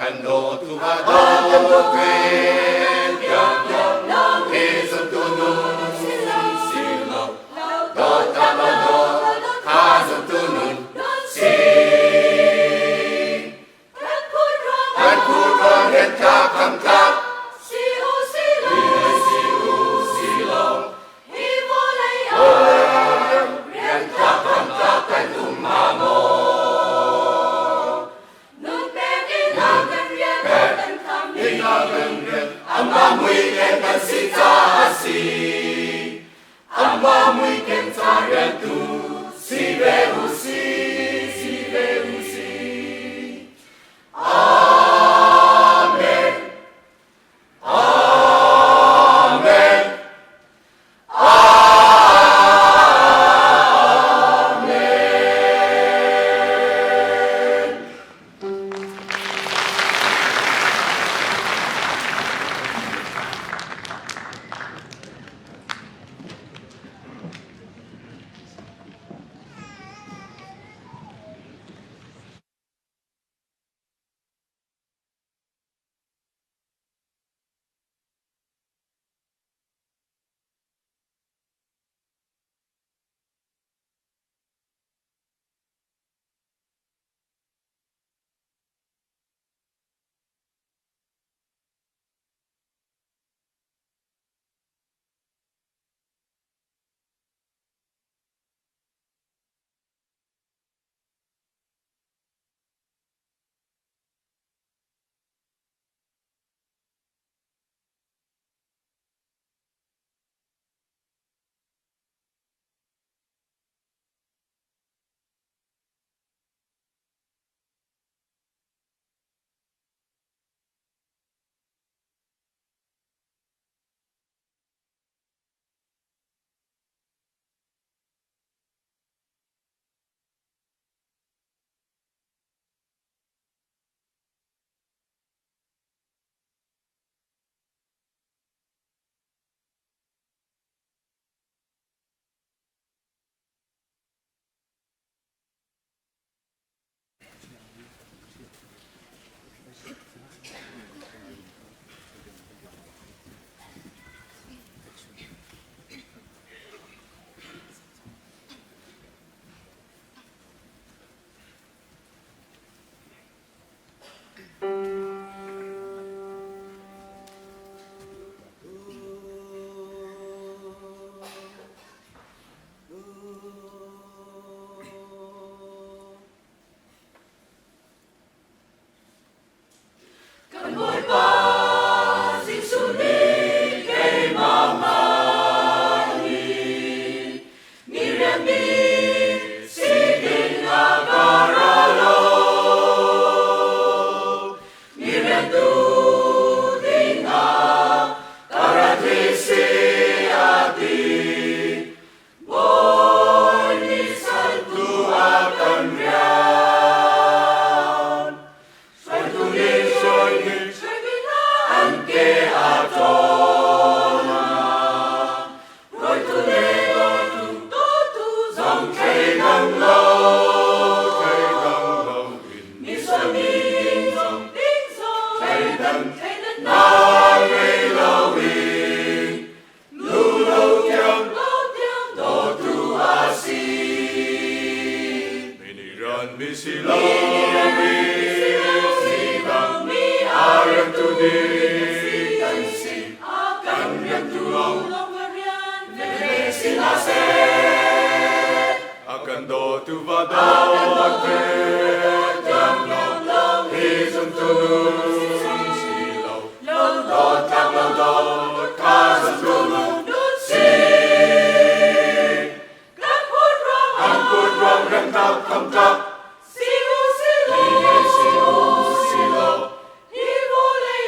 akan do Tuhan do kwen yang hezon tunun silau do tama do hazon tunun si kan kurang dan takam tak siu silau hivolay yang takam takkan umamo Amba mui ken kan si ta si Amba mui ken ta ren tu si ve u si Amen Amen akan do tu va do te jam long hezon tunun silau do tam do hazon tunun si kan kurang dan takam tak siu silau hivolay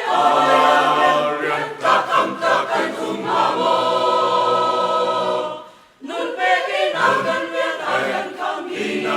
yang takam takkan umamo Nun pekin akan wiat akan kami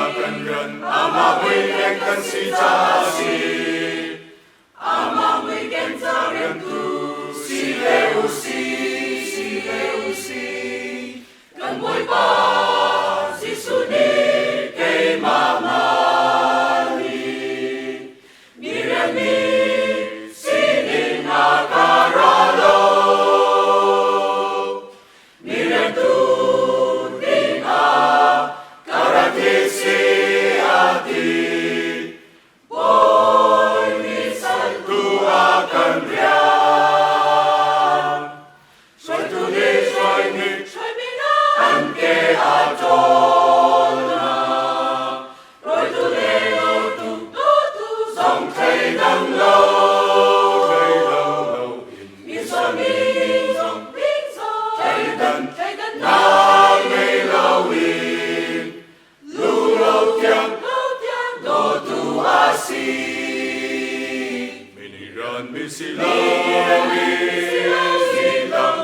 mi silaw,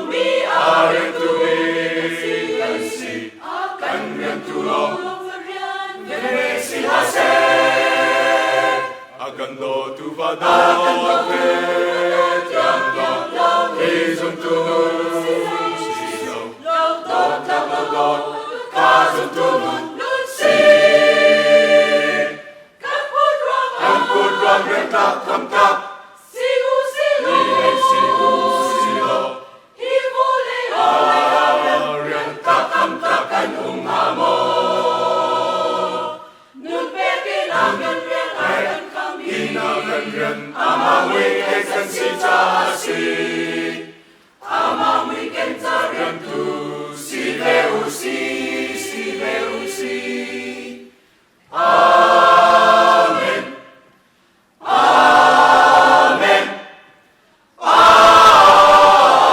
mi are tu si akan rian tulong si hase akan do tu vadate yang do izon tu silaw do kazon tu si kamput ruang rentak kamtak siu silaw himule rian tak kamtak kan umamo Inagan amawi esensi